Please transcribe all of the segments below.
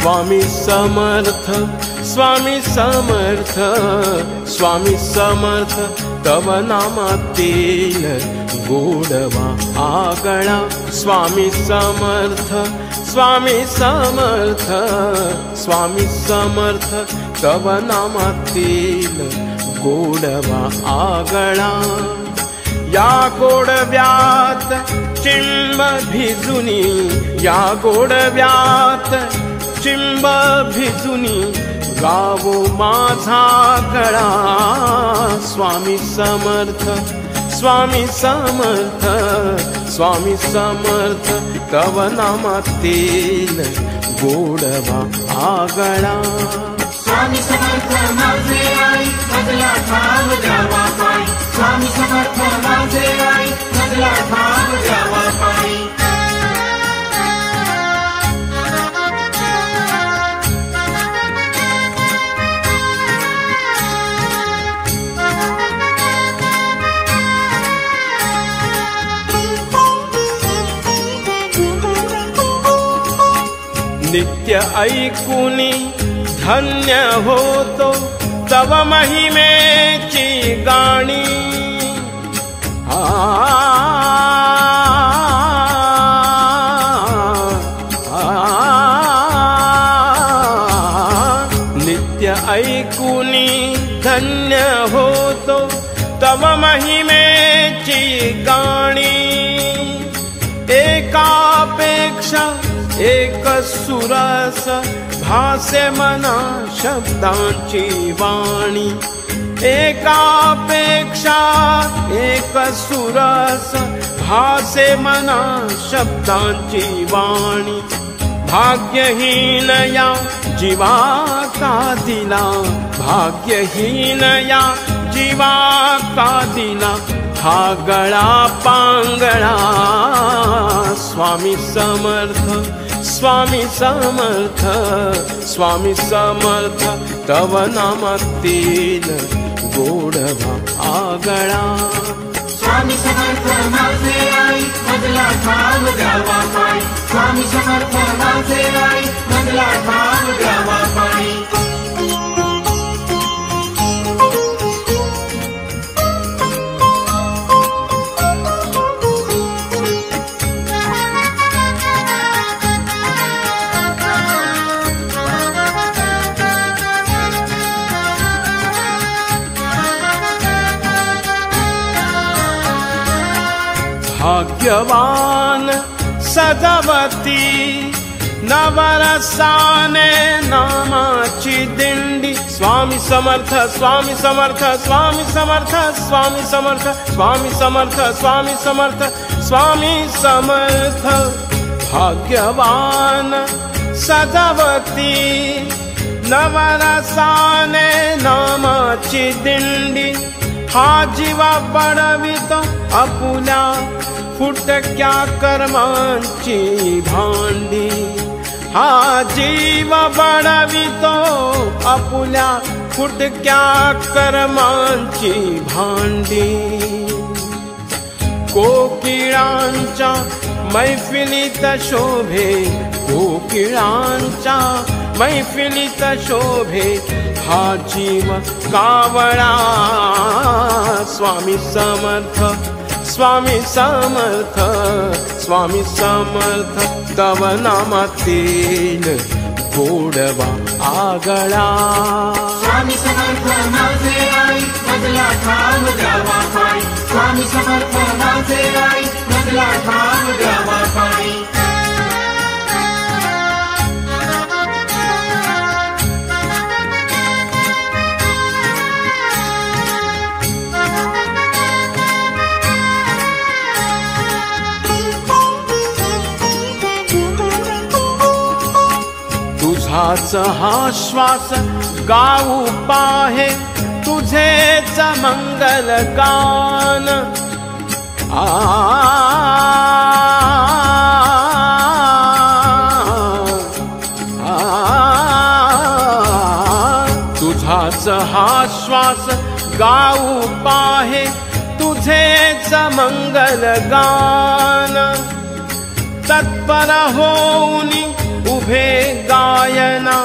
स्वामी समर्थ स्वामी समर्थ स्वामी समर्थ तव नामातील गोडवा आगळा स्वामी समर्थ स्वामी समर्थ स्वामी समर्थ तव नामातील गोडवा आगळा या गोडव्यात चिंब भिजुनी या गोडव्यात चिंब भिजुनी गावो माझा गळा स्वामी समर्थ स्वामी समर्थ स्वामी समर्थ तव नामातील गोडवा आगळा स्वामी समर्थ माझे आई मजला ठाव द्यावा पाय स्वामी समर्थ माझे आई मजला ठाव द्यावा पाय नित्य ऐकुनी धन्य होतो तव महिमेची गाणी नित्य ऐकुनी धन्य होतो तव महिमेची गाणी एकापेक्षा एक सुरस भासे मना शब्दांची वाणी एकापेक्षा एक सुरस भासे मना शब्दांची वाणी भाग्यहीन या जीवा का दिला भाग्यहीन या जीवा का दिला हा गळा पांगळा स्वामी समर्थ स्वामी समर्थ स्वामी समर्थ तव नामातील गोडवा आगळा स्वामी समर्थ माझे आई मजला ठाव द्यावा पाय स्वामी समर्थ माझे आई मजला ठाव द्यावा पाय भाग्यवान सजवती नवरसाने नामाची दिंडी स्वामी समर्थ स्वामी समर्थ स्वामी समर्थ स्वामी समर्थ स्वामी समर्थ स्वामी समर्थ स्वामी समर्थ भाग्यवान सजवती नवरसाने नामाची दिंडी हा जीवा बडवितो आपुल्या फुटक्या कर्मांची भांडी हा जीव बडवितो आपुल्या फुटक्या कर्मांची भांडी कोकिळांच्या मैफिलीत शोभे कोकिळांच्या मैफिलीत शोभे हा जीव कावळा स्वामी समर्थ स्वामी समर्थ स्वामी समर्थ तव नामातील गोडवा आगळा स्वामी समर्थ माझे आई मजला ठाव द्यावा पाय स्वामी समर्थ माझे आई मजला ठाव द्यावा पाय तुझाच हा श्वास गाऊ पाहे तुझेच मंगल गान तुझाच हा श्वास गाऊ पाहे तुझेच मंगल गान तत्पर होऊनी उभे गा गायना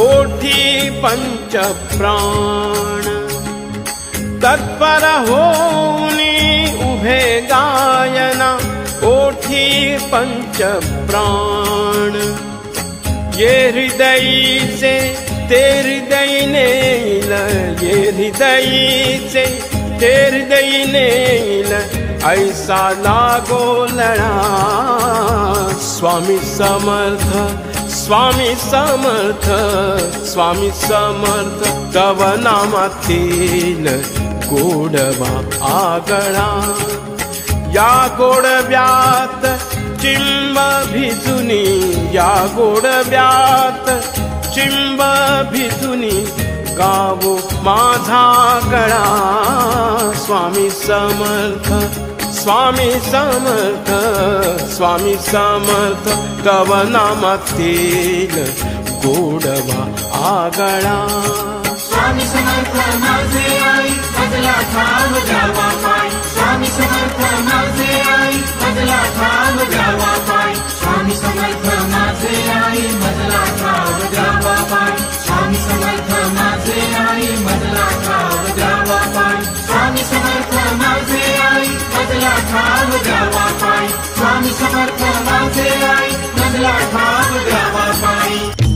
ओठी पंच प्राण तत्पर होऊनी उभे गायना ओठी पंच प्राण ये हृदयीचे ते हृदयी नेईल ये हृदयीचे ते हृदयी नेईल ऐसा लागो लढा स्वामी समर्थ स्वामी समर्थ स्वामी समर्थ तव नामातील गोडवा आगळा या गोडव्यात चिंब भिजुनी या गोडव्यात चिंब भिजुनी गावो माझा गळा स्वामी समर्थ स्वामी समर्थ स्वामी समर्थ तव नामातील गोडवा आगळा स्वामी समर्थ माझे आई मजला ठाम द्यावा पाय स्वामी समर्थ माझे आई मजला ठाम द्यावा पाय स्वामी समर्थ माझे आई मजला ठाम द्यावा पाय स्वामी समर्थ माझे आई मजला ठाम द्यावा पाय स्वामी समर्थ माझे आई मजला ठाम द्यावा पाय स्वामी समर्थ माझे आई मजला ठाम द्यावा पाय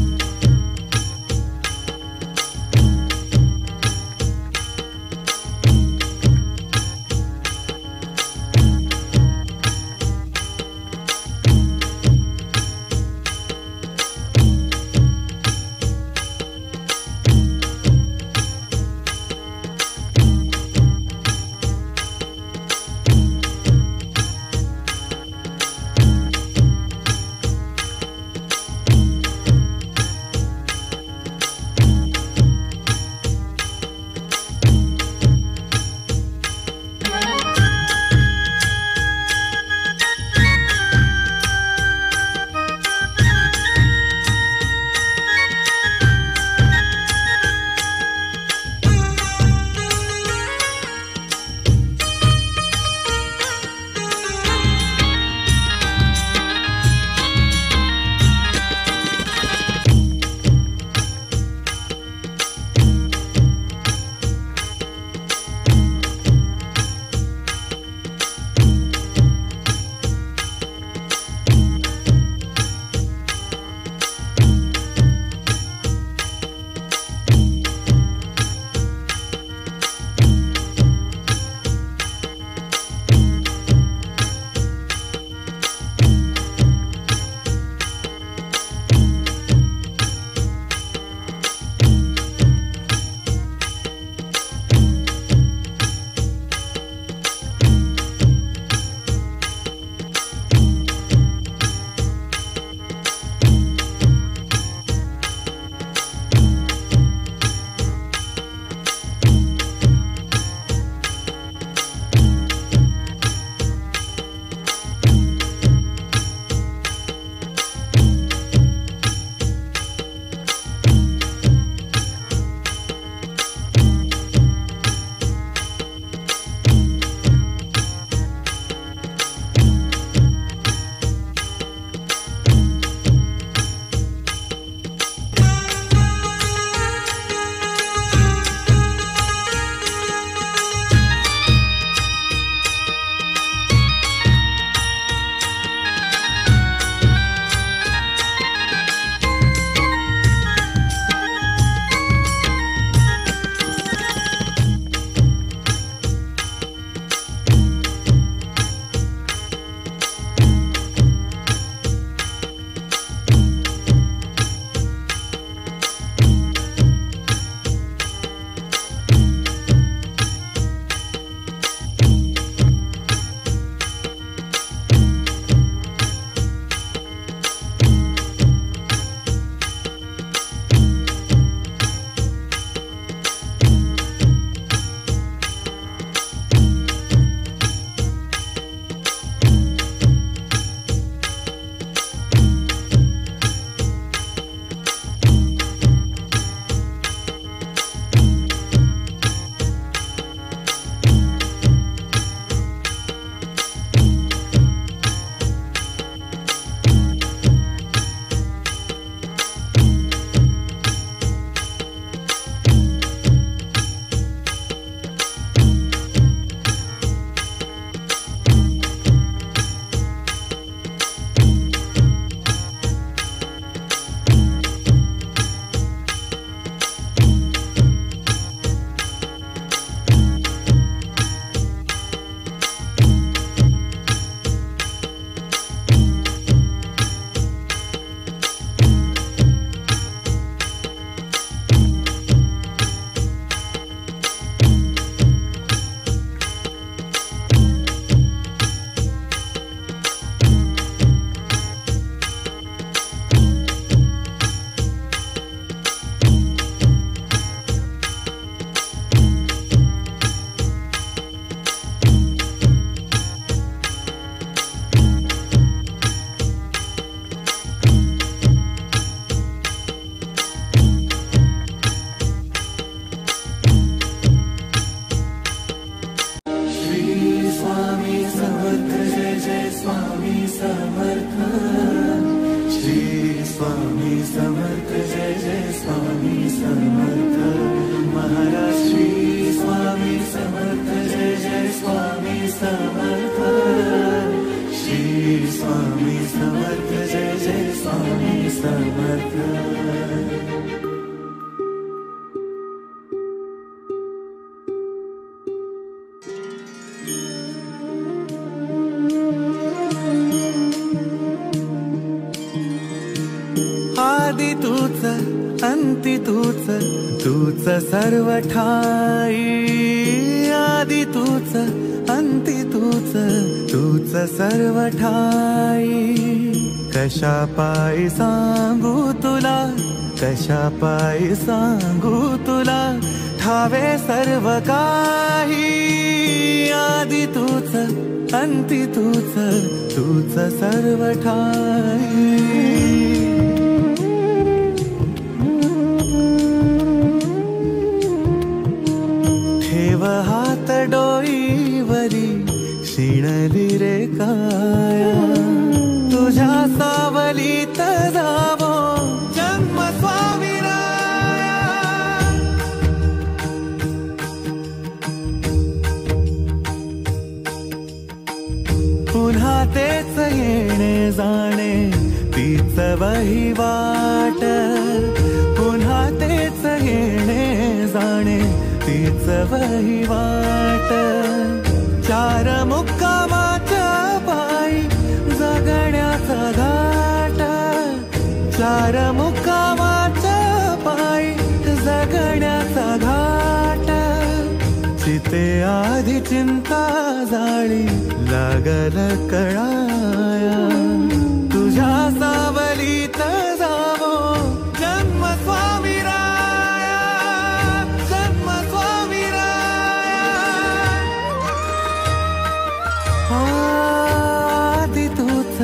समर्थ जय जय स्वामी समर्थ महाराज श्री स्वामी समर्थ जय जय स्वामी समर्थ श्री स्वामी समर्थ जय जय स्वामी समर्थ। आदि तूच अंति तूच तूच सर्व ठाई आदि तूच अंति तूच तूच सर्व ठाई कशा पायी सांगू तुला कशा पायी सांगू तुला ठावे सर्व काही आदि तूच अंति तूच तूच सर्व ठाई हात डोईवरी शिणली रे काया तुझ्या सावलीत जावो जन्म स्वामीराया पुन्हा तेच येणे जाणे तीच वहिवाट पुन्हा तेच येणे जाणे तीच वहिवाट चार मुक्कामाच्या पायी जगण्याचा घाट चार मुक्कामाच्या पायी जगण्याचा घाट चिते आधी चिंता जाळी लागल कळाया तुझ्या सावलीत जावो जन्म स्वामीराया जन्म स्वामीराया आदि तूच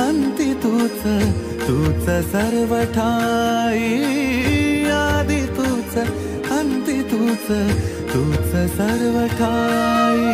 अंति तूच तूच सर्व ठाई आदि तूच अंति तूच तूच सर्व ठाई।